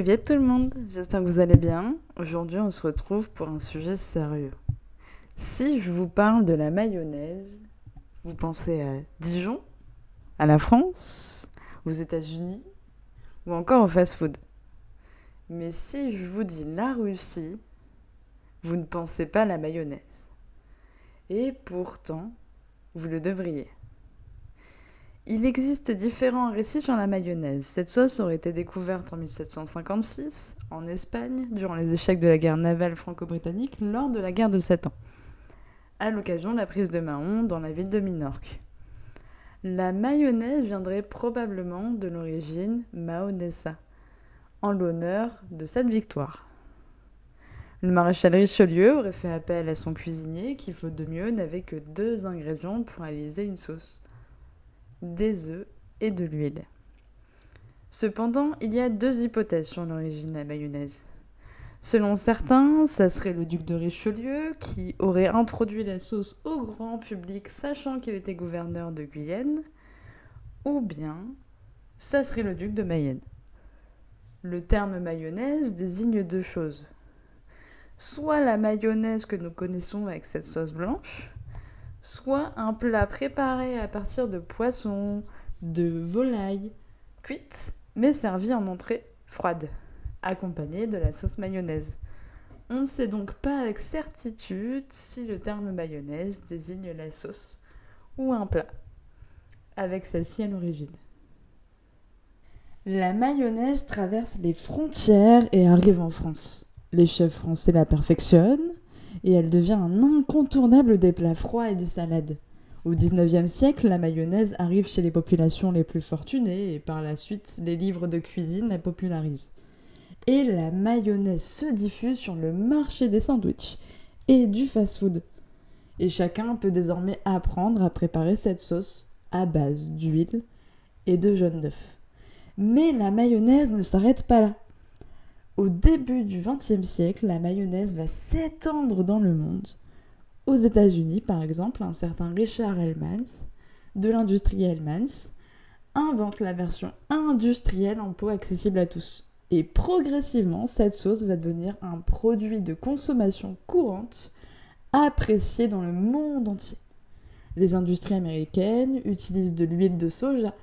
Salut tout le monde, j'espère que vous allez bien. Aujourd'hui, on se retrouve pour un sujet sérieux. Si je vous parle de la mayonnaise, vous pensez à Dijon, à la France, aux États-Unis ou encore au fast-food. Mais si je vous dis la Russie, vous ne pensez pas à la mayonnaise. Et pourtant, vous le devriez. Il existe différents récits sur la mayonnaise. Cette sauce aurait été découverte en 1756 en Espagne durant les échecs de la guerre navale franco-britannique lors de la guerre de 7 ans, à l'occasion de la prise de Mahon dans la ville de Minorque. La mayonnaise viendrait probablement de l'origine mahonesa, en l'honneur de cette victoire. Le maréchal Richelieu aurait fait appel à son cuisinier qui, faute de mieux, n'avait que 2 ingrédients pour réaliser une sauce: des œufs et de l'huile. Cependant, il y a 2 hypothèses sur l'origine de la mayonnaise. Selon certains, ça serait le duc de Richelieu qui aurait introduit la sauce au grand public sachant qu'il était gouverneur de Guyenne, ou bien ça serait le duc de Mayenne. Le terme mayonnaise désigne 2 choses. Soit la mayonnaise que nous connaissons avec cette sauce blanche, soit un plat préparé à partir de poisson, de volaille, cuite, mais servi en entrée froide, accompagnée de la sauce mayonnaise. On ne sait donc pas avec certitude si le terme mayonnaise désigne la sauce ou un plat, avec celle-ci à l'origine. La mayonnaise traverse les frontières et arrive en France. Les chefs français la perfectionnent et elle devient un incontournable des plats froids et des salades. Au XIXe siècle, la mayonnaise arrive chez les populations les plus fortunées et par la suite, les livres de cuisine la popularisent. Et la mayonnaise se diffuse sur le marché des sandwichs et du fast-food. Et chacun peut désormais apprendre à préparer cette sauce à base d'huile et de jaune d'œuf. Mais la mayonnaise ne s'arrête pas là. Au début du XXe siècle, la mayonnaise va s'étendre dans le monde. Aux États-Unis, par exemple, un certain Richard Hellmann's, de l'industrie Hellmann's, invente la version industrielle en pot accessible à tous. Et progressivement, cette sauce va devenir un produit de consommation courante, apprécié dans le monde entier. Les industries américaines utilisent de l'huile de soja,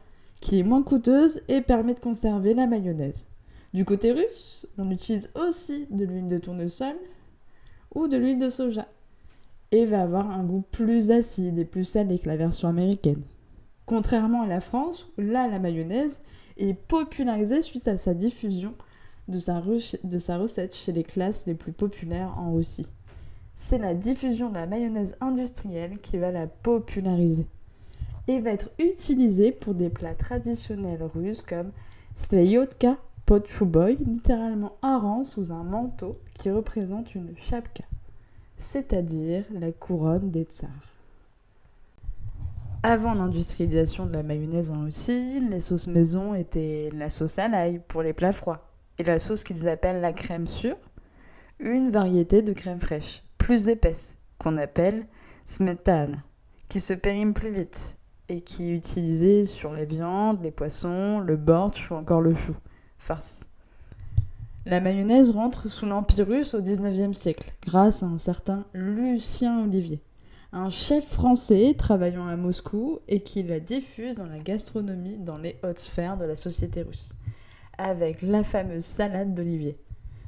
qui est moins coûteuse et permet de conserver la mayonnaise. Du côté russe, on utilise aussi de l'huile de tournesol ou de l'huile de soja, et va avoir un goût plus acide et plus salé que la version américaine. Contrairement à la France, où là la mayonnaise est popularisée suite à sa diffusion de sa recette chez les classes les plus populaires en Russie. C'est la diffusion de la mayonnaise industrielle qui va la populariser et va être utilisée pour des plats traditionnels russes comme stelyotka podchouboï, littéralement hareng sous un manteau qui représente une chapka, c'est-à-dire la couronne des tsars. Avant l'industrialisation de la mayonnaise en Russie, les sauces maison étaient la sauce à l'ail pour les plats froids et la sauce qu'ils appellent la crème sûre, une variété de crème fraîche, plus épaisse, qu'on appelle smetana, qui se périme plus vite et qui est utilisée sur les viandes, les poissons, le bortsch ou encore le chou farci. La mayonnaise rentre sous l'Empire russe au XIXe siècle, grâce à un certain Lucien Olivier, un chef français travaillant à Moscou et qui la diffuse dans la gastronomie dans les hautes sphères de la société russe, avec la fameuse salade d'Olivier,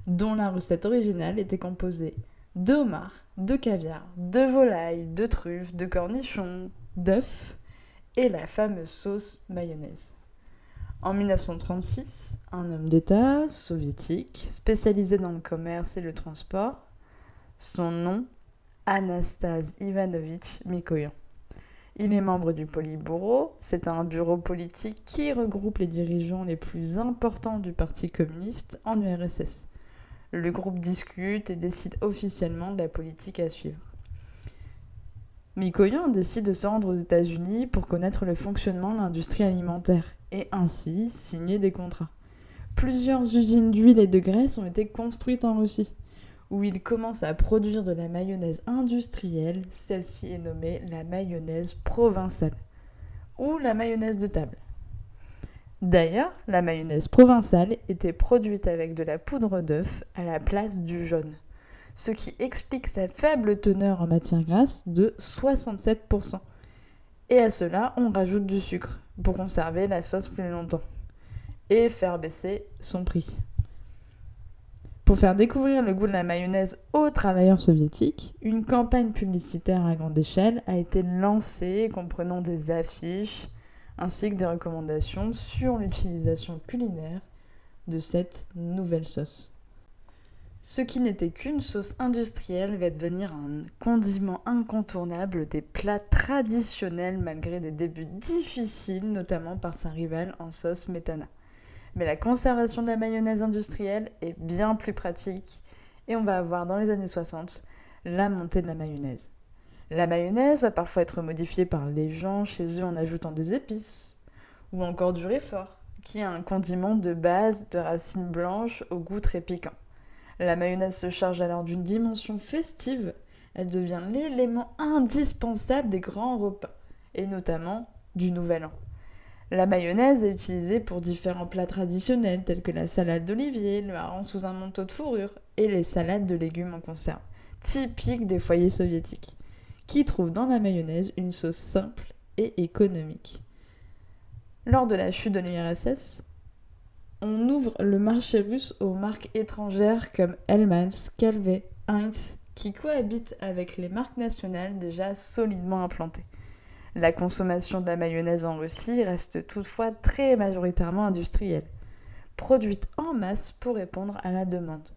dont la recette originale était composée de homard, de caviar, de volaille, de truffes, de cornichons, d'œufs et la fameuse sauce mayonnaise. En 1936, un homme d'État soviétique spécialisé dans le commerce et le transport, son nom, Anastase Ivanovitch Mikoyan. Il est membre du Politburo, c'est un bureau politique qui regroupe les dirigeants les plus importants du Parti communiste en URSS. Le groupe discute et décide officiellement de la politique à suivre. Mikoyan décide de se rendre aux États-Unis pour connaître le fonctionnement de l'industrie alimentaire et ainsi signer des contrats. Plusieurs usines d'huile et de graisse ont été construites en Russie, où il commence à produire de la mayonnaise industrielle, celle-ci est nommée la mayonnaise provençale, ou la mayonnaise de table. D'ailleurs, la mayonnaise provençale était produite avec de la poudre d'œuf à la place du jaune, ce qui explique sa faible teneur en matière grasse de 67%. Et à cela, on rajoute du sucre pour conserver la sauce plus longtemps et faire baisser son prix. Pour faire découvrir le goût de la mayonnaise aux travailleurs soviétiques, une campagne publicitaire à grande échelle a été lancée comprenant des affiches ainsi que des recommandations sur l'utilisation culinaire de cette nouvelle sauce. Ce qui n'était qu'une sauce industrielle va devenir un condiment incontournable des plats traditionnels malgré des débuts difficiles, notamment par sa rivale en sauce smetana. Mais la conservation de la mayonnaise industrielle est bien plus pratique et on va avoir dans les années 60 la montée de la mayonnaise. La mayonnaise va parfois être modifiée par les gens chez eux en ajoutant des épices ou encore du réfort, qui est un condiment de base de racines blanches au goût très piquant. La mayonnaise se charge alors d'une dimension festive, elle devient l'élément indispensable des grands repas, et notamment du Nouvel An. La mayonnaise est utilisée pour différents plats traditionnels tels que la salade d'olivier, le hareng sous un manteau de fourrure et les salades de légumes en conserve, typiques des foyers soviétiques, qui trouvent dans la mayonnaise une sauce simple et économique. Lors de la chute de l'URSS, on ouvre le marché russe aux marques étrangères comme Hellmann's, Calvé, Heinz, qui cohabitent avec les marques nationales déjà solidement implantées. La consommation de la mayonnaise en Russie reste toutefois très majoritairement industrielle, produite en masse pour répondre à la demande.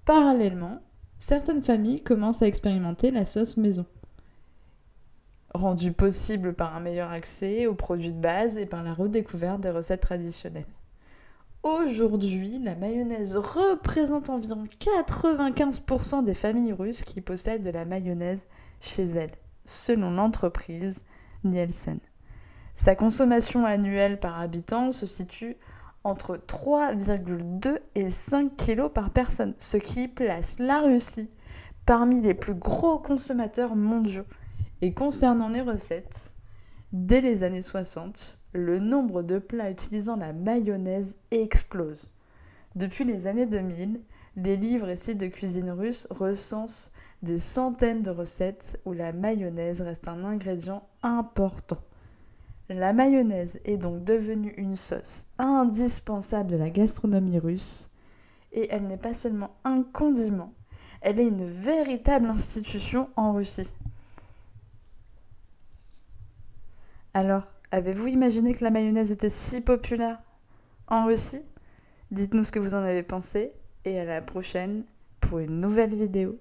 Parallèlement, certaines familles commencent à expérimenter la sauce maison, rendue possible par un meilleur accès aux produits de base et par la redécouverte des recettes traditionnelles. Aujourd'hui, la mayonnaise représente environ 95% des familles russes qui possèdent de la mayonnaise chez elles, selon l'entreprise Nielsen. Sa consommation annuelle par habitant se situe entre 3,2 et 5 kg par personne, ce qui place la Russie parmi les plus gros consommateurs mondiaux. Et concernant les recettes, dès les années 60, le nombre de plats utilisant la mayonnaise explose. Depuis les années 2000, les livres et sites de cuisine russe recensent des centaines de recettes où la mayonnaise reste un ingrédient important. La mayonnaise est donc devenue une sauce indispensable de la gastronomie russe et elle n'est pas seulement un condiment, elle est une véritable institution en Russie. Alors, avez-vous imaginé que la mayonnaise était si populaire en Russie ? Dites-nous ce que vous en avez pensé et à la prochaine pour une nouvelle vidéo.